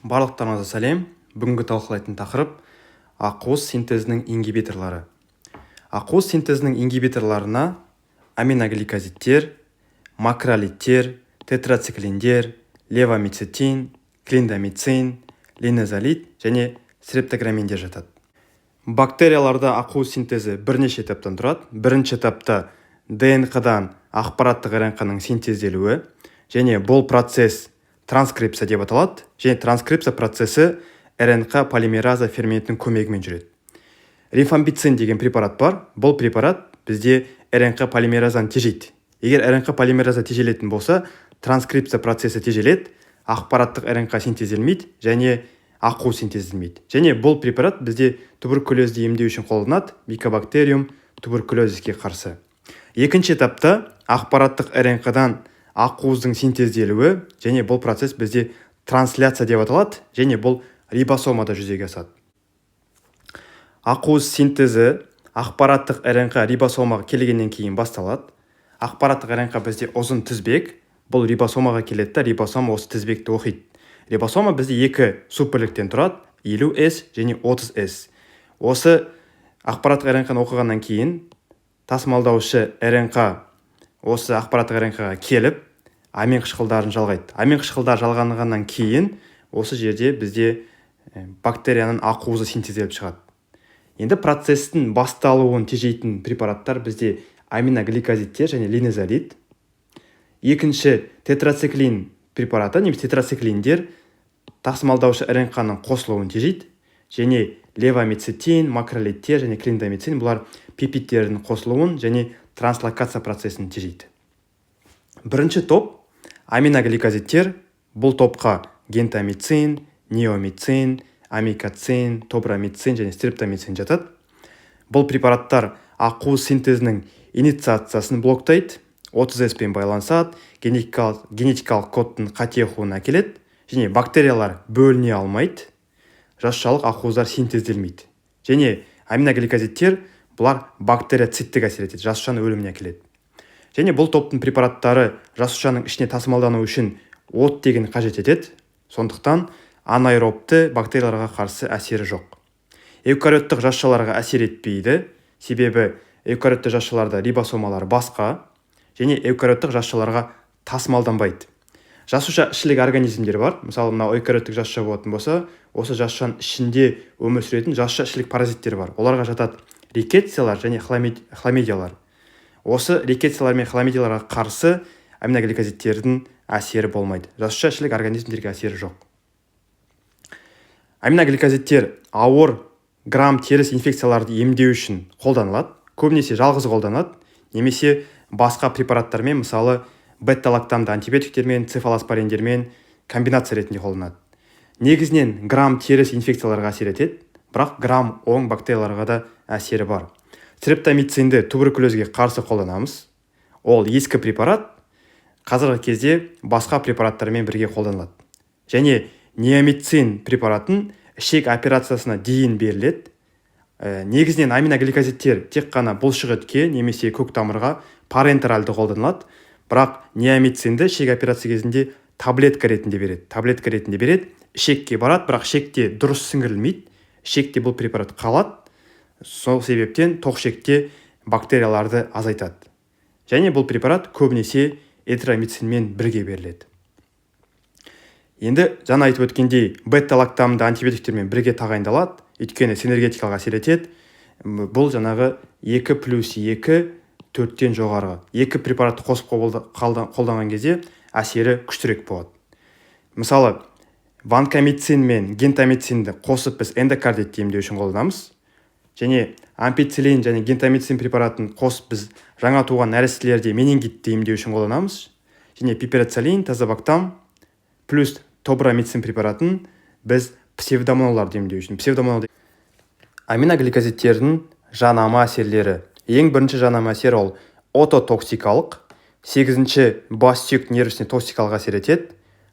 Барлықтарыңызға сәлем. Бүгінгі талқылайтын тақырып ақуыз синтезінің ингибиторлары. Ақуыз синтезінің ингибиторларына аминогликозидтер, макролидтер, тетрациклиндер, левомицетин, клиндамицин, линезолид және стрептограмминдер жатады. Бактерияларда ақуыз синтезі бірнеше этаптан тұрады. Бірінші этапта ДНК-дан ақпараттық РНК-ның синтезделуі, және бұл процесс транскрипция деп аталады, және транскрипция процесі РНК полимераза ферментінің көмегімен жүреді. Рифампицин деген препарат бар. Бұл препарат бізде РНК полимеразаны тежейді. Егер РНК полимераза тежелетін болса, транскрипция процесі тежеледі, ақпараттық РНК синтезделмейді және ақуыз синтезделмейді. Және бұл препарат бізде туберкулезді емдеу үшін қолданылады, микобактериум туберкулезиске қарсы. Екінші этапта ақпараттық РНК-дан ақуыздың синтезделуі, және бұл процесс бізде трансляция деп аталады, және бұл рибосомада жүзеге асады. Ақуыз синтезі ақпараттық РНК рибосомаға келгеннен кейін басталады. Ақпараттық РНК бізде ұзын тізбек, бұл рибосомаға келеді, рибосома осы тізбекті оқиды. Рибосома бізде екі суббөліктен тұрады, 50S және 30S. Осы ақпараттық РНК-ны оқығаннан кейін тасымалдаушы РНК осы ақпараттық РНК-ға келіп, амин қышқылдарын жалғайды. Амин қышқылдар жалғанғаннан кейін осы жерде бізде бактерияның ақуызы синтезделіп шығады. Енді процестің басталуын тежейтін препараттар бізде аминогликозидтер және линезолид. Екінші тетрациклин препараты, немесе тетрациклиндер тасымалдаушы РНК-ның қосылуын тежейді, және левомицетин, макролидтер және клиндамицин бұлар пептидтердің қосылуын және транслокация процесін тежейді. Бірінші топ аминогликозидтер, бұл топқа гентамицин, неомицин, амикоцин, тобрамицин және стрептомицин жатады. Бұл препараттар ақуыз синтезінің инициациясын блоктайды, 30S-пен байланысады, генетикалық кодтың қатиықуына әкеледі, және бактериялар бөліне алмайды, жасушалық ақуыздар синтезделмейді. Және аминогликозидтер бұлар бактериоциттік әсер етеді, жасушаның өліміне әкеледі. Және бұл топтың препараттары жасушаның ішіне тасымалдану үшін оттегін қажет етеді, сондықтан анаэробты бактерияларға қарсы әсері жоқ. Эукариоттық жасушаларға әсер етпейді, себебі эукариотты жасушаларда рибосомалар басқа, және эукариоттық жасушаларға тасымалданбайды. Жасуша ішілік организмдер бар. Мысалы, мына эукариоттық жасуша болатын болса, осы жасушаның ішінде өмір сүретін жасуша ішілік паразиттер бар. Оларға жатады рикетсиялар және хламидиялар. Осы рикетсиялар мен хламидияларға қарсы аминогликозидтердің әсері болмайды. Жасуша ішілік организмдерге әсері жоқ. Аминогликозидтер ауыр грамм теріс инфекцияларды емдеу үшін қолданылады. Көбінесе жалғыз қолданылады, немесе басқа препараттармен, мысалы бета-лактамды антибиотиктермен, цефалоспориндермен комбинация ретінде қолданады. Негізінен грамм теріс инфекцияларға әсер етеді, бірақ грамм оң бактерияларға да әсері бар. Стрептомицинді туберкулезге қарсы қолданамыз. Ол ескі препарат, қазіргі кезде басқа препараттармен бірге қолданылады. Және неомицин препаратын ішек операциясына дейін беріледі. Негізінен аминогликозидтер тек қана бұлшықетке немесе көк тамырға парентеральды қолданылады, бірақ неомицинді ішек операция кезінде таблетка ретінде береді. Ішекке барады, бірақ ішекте дұрыс сіңірілмейді. Ішекте бұл препарат қалады. Сол себептен тоқішекте бактерияларды азайтады. Және бұл препарат көбінесе эритромицинмен бірге беріледі. Енді жаңа айтып өткендей, бета-лактамды антибиотиктермен бірге тағайындалады, өйткені синергетикалық әсер етеді. Бұл жаңағы 2+2 4-тен жоғары. Екі препаратты қосып қолданған кезде әсері күштірек болады. Мысалы, ванкомицин мен гентамицинді қосып біз эндокардитті емдеу үшін қолданамыз. Және ампицилин және гентамицин препаратын қосып біз жаңа туған нәрестелерде менингитті емдеу үшін қолданамыз. Және пиперацилин, тазобактам плюс тобрамицин препаратын біз псевдомоналарды емдеу үшін. Аминогликозидтердің жанама әсерлері. Ең бірінші жанама әсер ол ототоксикалық, 8-ші бас сүйек нервісіне токсикалық әсер етеді,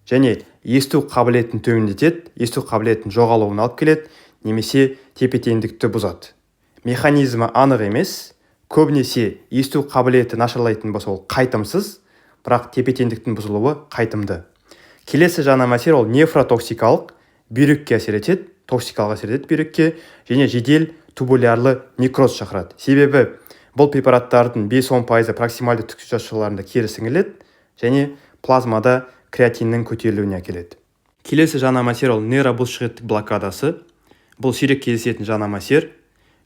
және есту қабілетін төмендетеді, есту қабілетін жоғалуына алып келеді, немесе тепе-теңдікті бұзады. Механизмі анық емес, көбінесе есту қабілеті нашарлайтын болса ол қайтымсыз, бірақ тепе-теңдіктің бұзылуы қайтымды. Келесі жанама әсер ол нефротоксикалық, бүйрекке әсер етеді, токсикалық әсер етеді бүйрекке, және жедел тубулярлы некроз шақырады. Себебі бұл препараттардың 5-10% проксимальды түкті жасушаларында кері сіңіледі және плазмада креатиннің көтерілуіне әкеледі. Келесі жанама әсер ол нейробұлшықеттік блокадасы. Бұл сирек кездесетін жанама әсер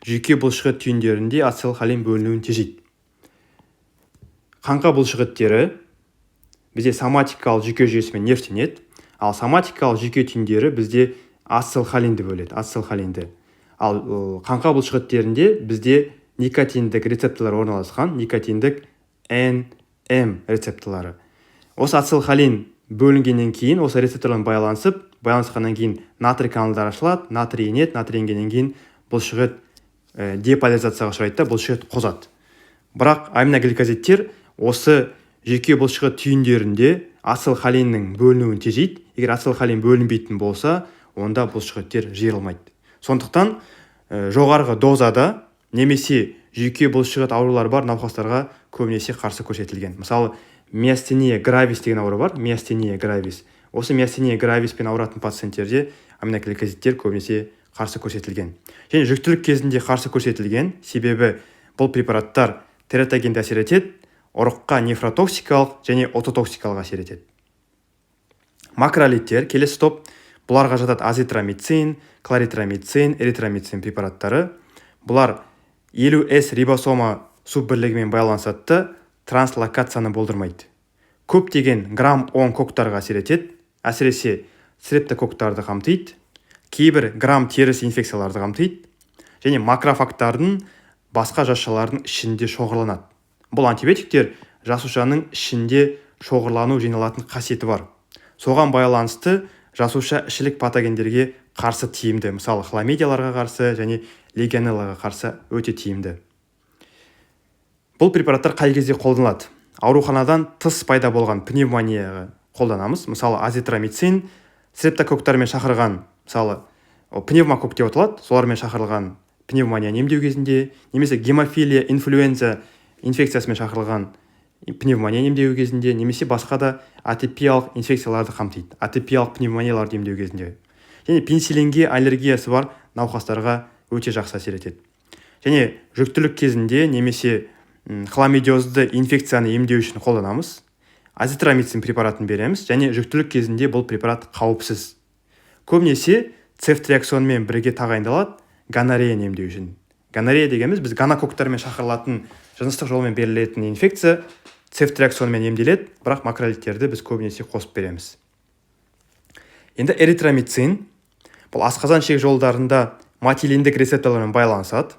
жүйке бұлшықет түйіндерінде ацетилхолин бөлінуін тежейді. Қаңқа бұлшықеттері бізде соматикалық жүйке жүйесімен нервтенеді, ал соматикалық жүйке түйіндері бізде ацетилхолинді бөледі, ацетилхолинді. Ал қаңқа бұлшықеттерінде бізде никотиндік рецепторлар орналасқан, никотиндік NM рецепторлары. Осы ацетилхолин бөлінгеннен кейін, осы рецепторлармен байланысқаннан кейін натрий каналдары ашылады, натрий енеді, натрий енгеннен кейін бұлшықет деполяризацияға ұшырайды, бұлшықет қозады. Бірақ аминогликозидтер осы жүйке бұлшықет түйіндерінде ацетилхолиннің бөлінуін тежейді. Егер ацетилхолин бөлінбейтін болса, онда бұлшықеттер жиырылмайды. Сондықтан жоғарғы дозада немесе жүйке бұлшықет аурулары бар науқастарға көбінесе қарсы көрсетілген. Мысалы, миастения гравис деген ауру бар, миастения гравис. Осы миастения грависпен ауыратын пациенттерде аминогликозидтер көбінесе қарсы көрсетілген. Және жүктілік кезінде қарсы көрсетілген, себебі бұл препараттар тератогенді әсер етеді, ұрыққа нефротоксикалық және ототоксикалық әсер етеді. Макролидтер, келесі топ, бұларға жатады азитромицин, кларитромицин, эритромицин препараттары. Бұлар 50S рибосома суббірлігімен байланысады, транслокацияны болдырмайды. Көптеген грамм 10 коктарға әсер етеді, әсіресе стрептококтарды қамтиды, кейбір грамм теріс инфекцияларды қамтиды, және макрофагтардың басқа жасушалардың ішінде шоғырланады. Бұл антибиотиктер жасушаның ішінде шоғырлану жиналатын қасиеті бар. Соған байланысты жасуша ішілік патогендерге қарсы тиімді, мысалы хламидияларға қарсы және легионеллаға қарсы өте тиімді. Бұл препараттар қай кезде қолданылады? Ауруханадан тыс пайда болған пневмонияға қолданамыз. Мысалы азитромицин стрептококтармен шақырған, мысалы пневмокок деп аталады, солармен шақырылған пневмония емдеу кезінде, немесе гемофилия, инфлюенза инфекциясымен шақырылған пневмония емдеу кезінде, немесе басқа да атипиялық инфекцияларды қамтиды, атипиялық пневмонияларды емдеу кезінде. Және пенициллинге аллергиясы бар науқастарға өте жақсы әсер етеді. Және жүктілік кезінде немесе хламидиозды инфекцияны емдеу үшін қолданамыз. Азитромицин препаратын береміз, және жүктілік кезінде бұл препарат қауіпсіз. Көбінесе цефтриаксонмен бірге тағайындалады гонореяны емдеу үшін. Гонорея дегеніміз біз гонококтармен шақырылатын жыныстық жолмен берілетін инфекция цефтриаксонмен емделеді, бірақ макролидтерді біз көбінесе қосып береміз. Енді эритромицин бұл асқазан ішек жолдарында матилиндік рецепторлармен байланысады.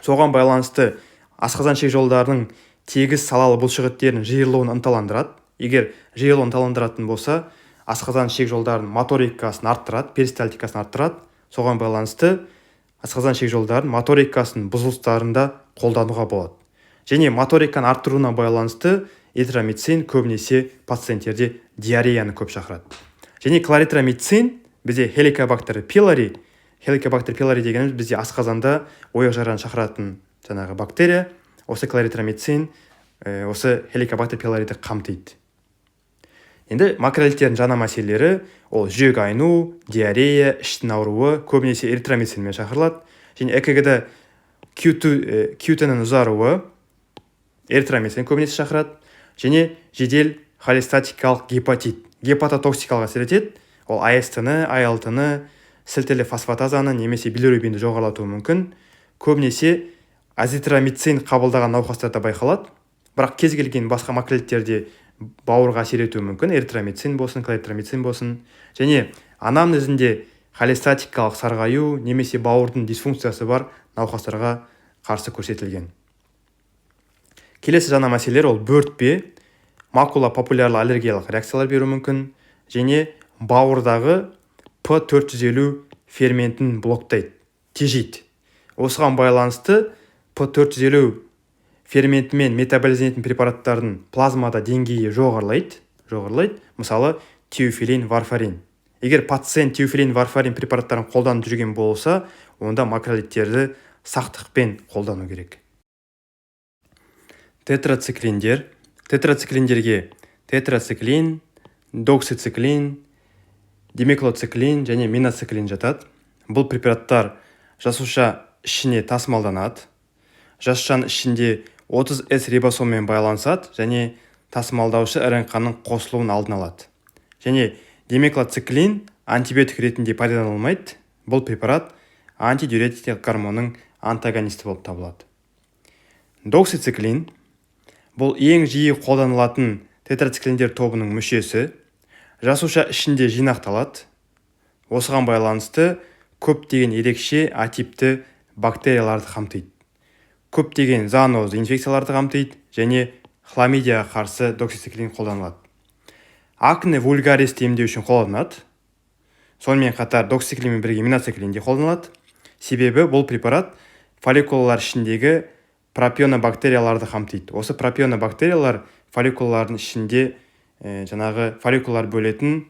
Соған байланысты асқазан ішек жолдарының тегіс салалы бұлшықеттерінің жиырылуын ынталандырады. Егер жиырылуын ынталандыратын болса, асқазан ішек жолдарының моторикасын арттырады, перистальтикасын арттырады. Соған байланысты асқазан ішек жолдарының моторикасының бұзылыстарында қолдануға болады. Және моториканы арттыруына байланысты эритромицин көбінесе пациенттерде диареяны көп шақырады. Және кларитромицин бізде хеликобактер пилори дегеніміз бізде асқазанда ойық жараны шақыратын жаңағы бактерия. Осы кларитромицин осы хеликобактер пилориді қамтиды. Енді макролидтердің жаңа мәселелері ол жүрек айну, диарея, іштің ауруы көбінесе эритромицинмен шақырылады. Және ЭКГ-да Q10-нің ұзаруы эритромицин көбінесе шақырады. Және жедел холестатикалық гепатит, гепатотоксикалық әсер етеді. Ол АСТ-ны, АЛТ-ны, сілтілі фосфатазаны немесе билирубинді жоғарлатуы мүмкін. Көбінесе азитромицин қабылдаған науқастарда байқалады. Бірақ кез келген басқа макролидтерде бауырға әсер етуі мүмкін, эритромицин болсын, кларитромицин болсын. Және анамнезінде холестатикалық сарғаю немесе бауырдың дисфункциясы бар науқастарға қарсы көрсетілген. Келесі жаңа мәселелер ол бөртпе, макула папулярлы аллергиялық реакциялар беруі мүмкін, және бауырдағы P450 ферментін блоктайды, тежейді. Осыған байланысты P450 ферментімен метаболизленетін препараттардың плазмада деңгейі жоғарылайды. Мысалы, теофилин, варфарин. Егер пациент теофилин, варфарин препараттарын қолданып жүрген болса, онда макролидтерді сақтықпен қолдану керек. Тетрациклиндерге тетрациклин, доксициклин, диметилциклин және миноциклин жатады. Бұл препараттар жасуша ішіне тасымалданады. Жасушаның ішінде 30S рибосоммен байланысады және тасымалдаушы РНК-ның қосылуын алдын алады. Және диметилциклин антибиотик ретінде пайдаланылмайды. Бұл препарат антидиуретик гормонның антагонисті болып табылады. Доксициклин бұл ең жиі қолданылатын тетрациклиндер тобының мүшесі. Жасуша ішінде жинақталады. Осыған байланысты көптеген ерекше атипті бактерияларды қамтиды. Көптеген зоонозды инфекцияларды қамтиды және хламидияға қарсы доксициклин қолданылады. Акне вульгаристі емдеу үшін қолданылады. Сонымен қатар доксициклинмен бірге миноциклин де қолданылады. Себебі бұл препарат фолликулалар ішіндегі пропионобактерияларды қамтиды. Осы пропионобактериялар фолликулалардың ішінде жаңағы фолликулалар бөлетін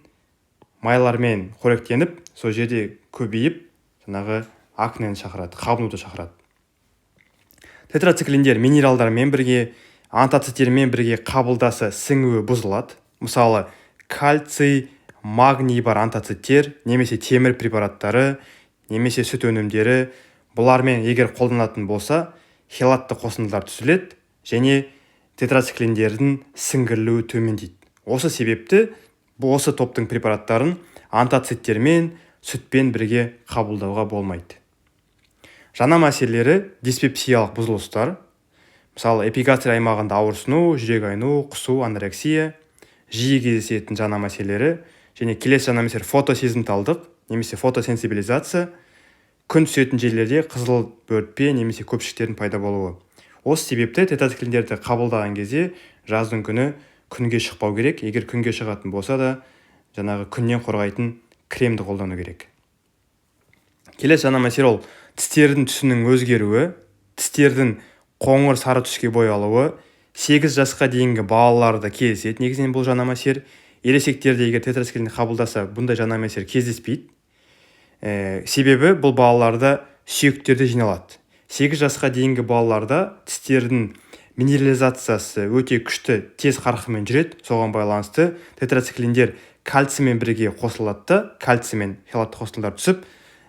майлармен қоректеніп, сол жерде көбейіп, жаңағы акнені шақырады, қабынуды шақырады. Тетрациклиндер минералдармен бірге, антоциттермен бірге қабылдасы сіңуі бұзылады. Мысалы, кальций, магний бар антоциттер, немесе темір препараттары, немесе сүт өнімдері, бұлармен егер қолданатын болса, хелатты қосындылар түзіледі және тетрациклиндердің сіңгірілуі төмендейді. Осы себепті осы топтың препараттарын антоциттермен, сүтпен бірге қабылдауға болмайды. Жаңа мәселелері диспепсиялық бұзылыстар. Мысалы, эпигастрия аймағында ауырсыну, жүрек айну, құсу, анорексия, жиі кездесетін жаңа мәселелері. Және келесі жаңа мәселе фотосезімталдық, немесе фотосенсибилизация, күн түсетін жерлерде қызыл бөртпе немесе көпшіктердің пайда болуы. Осы себепті тетрациклиндерді қабылдаған кезде жаздың күні күнге шықпау керек. Егер күнге шығатын болса да, жаңағы күннен қорғайтын кремді қолдану керек. Келесі жаңа мәселе ол тістердің түсінің өзгеруі, тістердің қоңыр сары түске боялуы, 8 жасқа дейінгі балаларда кездеседі. Негізінен бұл жаңа мәселе. Ересектерде егер тетрациклинді қабылдаса, бұндай жаңа мәселе кездеспейді. Себебі бұл балаларда сүйектерде жиналады. 8 жасқа дейінгі балаларда тістердің минерализациясы өте күшті, тез қарқынмен жүреді. Соған байланысты тетрациклиндер кальциймен бірге қосылады, кальциймен хелатты қосындылар түсіп,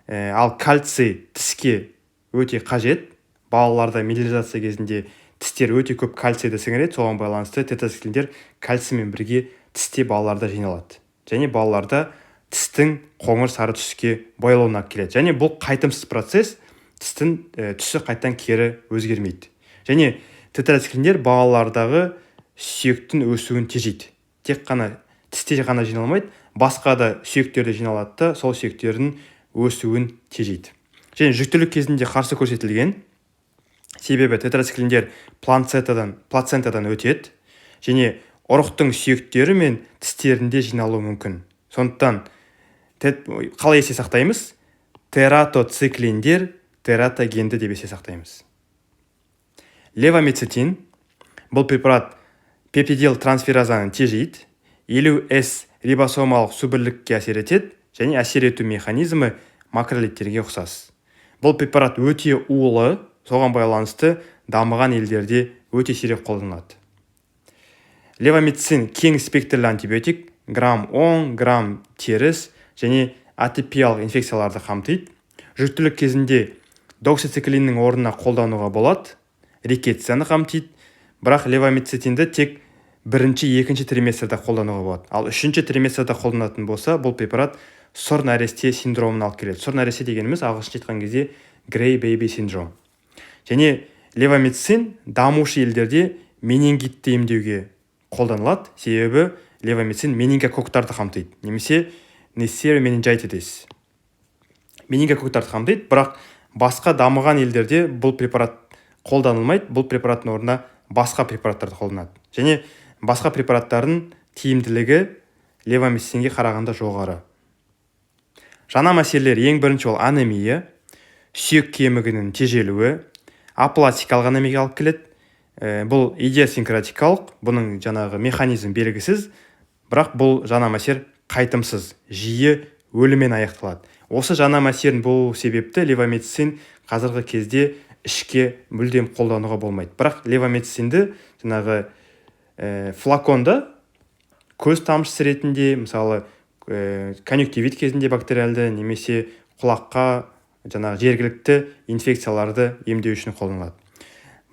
ал кальций тіске өте қажет. Балаларда минерализация кезінде тістер өте көп кальцийді сіңіреді. Соған байланысты тетрациклиндер кальциймен бірге тісте балаларда жиналады. Және балаларда тістің қоңыр сары түске боялуына келеді. Және бұл қайтымсыз процесс, тістің түсі қайтадан кері өзгермейді. Және тетрациклиндер балалардағы сүйектің өсуін тежейді. Тек қана тісте ғана жиналмайды, басқа да сүйектерде жиналады да, сол сүйектердің өсуін тежейді. Және жүктілік кезінде қарсы көрсетілген. Себебі тетрациклиндер плацентадан өтеді және ұрықтың сүйектері мен тістерінде жиналуы мүмкін. Сондықтан қалай есте сақтаймыз? Тератоциклиндер тератогенді деп есте сақтаймыз. Левомицетин бұл препарат пептидил трансферазаны тежейді, 50S рибосомалық сүбірлікке әсер етеді және әсер ету механизмі макролидтерге ұқсас. Бұл препарат өте улы, соған байланысты дамыған елдерде өте сирек қолданылады. Левомицетин кең спектрлі антибиотик, грамм 10, грамм теріс және атипиялық инфекцияларды қамтиды. Жүктілік кезінде доксициклиннің орнына қолдануға болады, рикетцияны қамтиды, бірақ левомицетинді тек бірінші-екінші триместрде қолдануға болады. Ал үшінші триместрде қолданатын болса, бұл препарат сұр нәресте синдромын алып келеді. Сұр нәресте дегеніміз ағылшынша айтқан кезде Gray Baby синдром. Және левомицетин дамушы елдерде менингитті емдеуге қолданылады, себебі левомицетин менингококктарды қамтиды, немесе Neisseria meningitis. Менингококктарды қамтиды, бірақ басқа дамыған елдерде бұл препарат қолданылмайды. Бұл препараттың орнына басқа препараттарды қолданады. Және басқа препараттардың тиімділігі левомицетинге қарағанда жоғары. Жаңа мәселелер ең бірінші ол анемия, сүйек кемігінің тежелуі, апластикалық анемия алып келеді. Бұл идиосинкратикалық, бұның жаңағы механизм белгісіз, бірақ бұл жаңа мәселе қайтымсыз, жиі өліммен аяқталады. Осы жаңа мәселенің бұл себепті левомицетин қазіргі кезде ішке мүлдем қолдануға болмайды. Бірақ левомицетинді жаңағы флаконда көз тамшысы ретінде, мысалы конъюнктивит кезінде бактериалды немесе құлаққа жаңағы жергілікті инфекцияларды емдеу үшін қолданылады.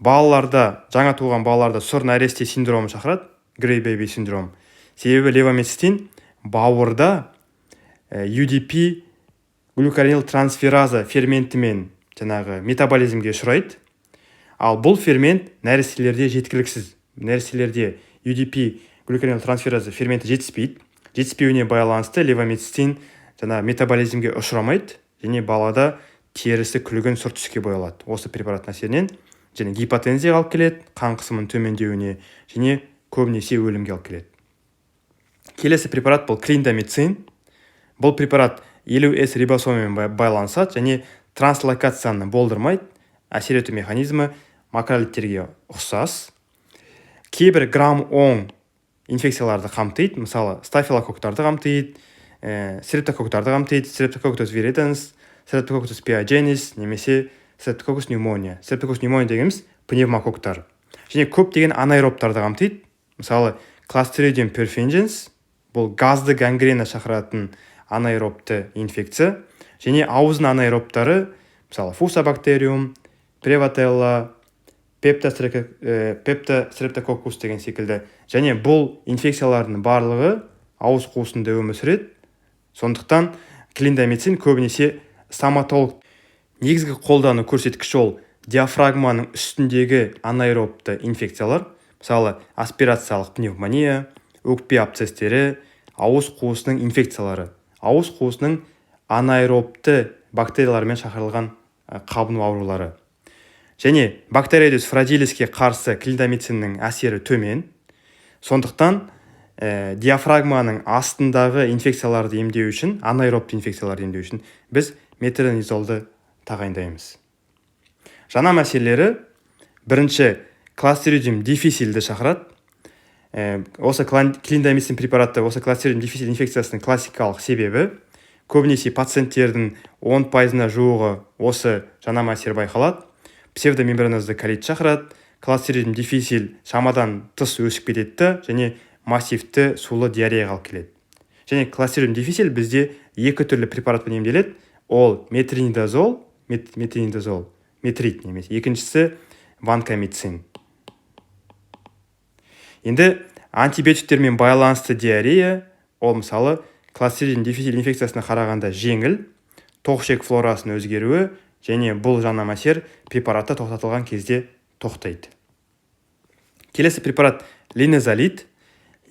Балаларда, жаңа туған балаларда сұр нәресте синдромы шақырады, Gray baby синдром. Себебі левомицетин бауырда UDP глюкаринил трансфераза ферментімен жаңағы метаболизмге ұшырайды. Ал бұл фермент нәрестелерде жеткіліксіз. Нәрестелерде UDP глюкаринил трансфераза ферменті жетіспейді. Жетіспеуіне байланысты левомицетин жаңағы метаболизмге ұшырамайды және балада терісі күлгін сұр түске боялады. Осы препараттың әсерінен және гипотензияға алып келеді, қан қысымының төмендеуіне және көбінесе өлімге алып келеді. Келесі препарат бұл клиндамицин. Бұл препарат 50S рибосомымен байланысады және транслокацияны болдырмайды. Әсер ету механизмі макролидтерге ұқсас. Кейбір грамм 10 инфекцияларды қамтиды, мысалы стафилококктарды қамтиды, стрептококктарды қамтиды, стрептококкус вириденс, стрептококкус пиогенис немесе стрептококкус пневмония. Стрептококкус пневмония дегеніміз пневмококтар. Және көптеген анаэробтарды қамтиды, мысалы Clostridium perfringens, бұл газды гангрена шақыратын анаэробты инфекция, және ауыздың анаэробтары, мысалы фусабактериум, превателла, пептострептококкус деген секілді. Және бұл инфекциялардың барлығы ауыз қуысында өмір сүреді. Сондықтан клиндамицин көбінесе стоматолог негізгі қолдану көрсеткіші ол диафрагманың үстіндегі анаэробты инфекциялар, мысалы аспирациялық пневмония, өкпе абсцестері, ауыз қуысының инфекциялары, ауыз қуысының анаэробты бактериялармен шақырылған қабыну аурулары. Және бактериодес фрагилиске қарсы клиндамициннің әсері төмен. Сондықтан диафрагманың астындағы инфекцияларды емдеу үшін, анаэробты инфекцияларды емдеу үшін біз метронидазолды тағайындаймыз. Жаңа мәселелері: бірінші, Clostridium difficileді шақырады. Осы клиндамицин препаратты, осы Clostridium difficile инфекциясының классикалық себебі көбінесе пациенттердің 10%-на жуығы осы жаңа мәселе байқалады. Псевдомембранозды колит шақырады. Clostridium difficile шамадан тыс өсіп кетеді және массивті сулы диареяға алып келеді. Және Clostridium difficile бізде екі түрлі препаратпен емделеді. Ол метронидазол, метрит немесе. Екіншісі ванкомицин. Енді антибиотиктермен байланысты диарея, ол мысалы Clostridium difficile инфекциясына қарағанда жеңіл, тоқішек флорасының өзгеруі және бұл жаңа мәсер препаратты тоқтатылған кезде тоқтайды. Келесі препарат линезолид,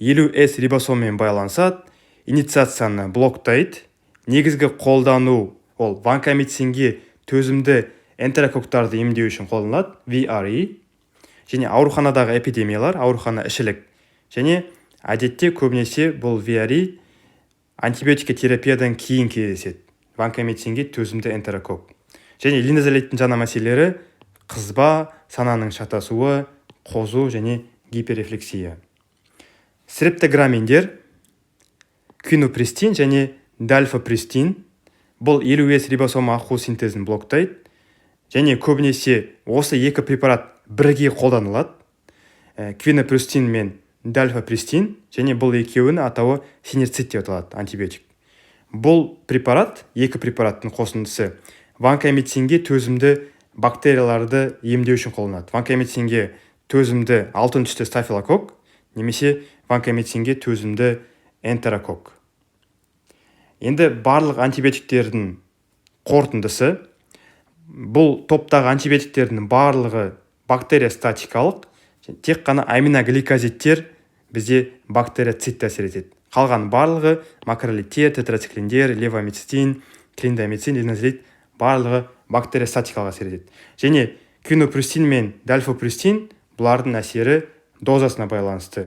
50S рибосоммен байланысады, инициацияны блоктайды. Негізгі қолдану ол ванкомицинге төзімді энтерококктарды емдеу үшін қолданылады, VRE. Және ауруханадағы эпидемиялар, аурухана ішілік. Және әдетте көбінесе бұл VRE антибиотика терапиядан кейін кездеседі. Ванкомицинге төзімді энтерококк. Және линезолидтің жаңа мәселелері қызба, сананың шатасуы, қозу және гиперрефлексия. Стрептограмминдер, квинопристин және дальфопристин, бұл 50S рибосома ақуыз синтезін блоктайды. Және көбінесе осы екі препарат бірге қолданылады. Квинопристин мен дальфопристин, және бұл екеуінің атауы синерцит деп аталады, антибиотик. Бұл препарат, екі препараттың қосындысы ванкомицинге төзімді бактерияларды емдеу үшін қолданылады. Ванкомицинге төзімді алтын түсті стафилококк немесе ванкомицинге төзімді энтерококк. Енді барлық антибиотиктердің қорытындысы: бұл топтағы антибиотиктердің барлығы бактерия статикалық, тек қана аминогликозидтер бізде бактерицидті әсер етеді. Қалған барлығы макролидтер, тетрациклиндер, левомицетин, клиндамицин, линезолид барлығы бактерия статикалық әсер етеді. Және квинопристин мен дальфопристин бұлардың әсері дозасына байланысты.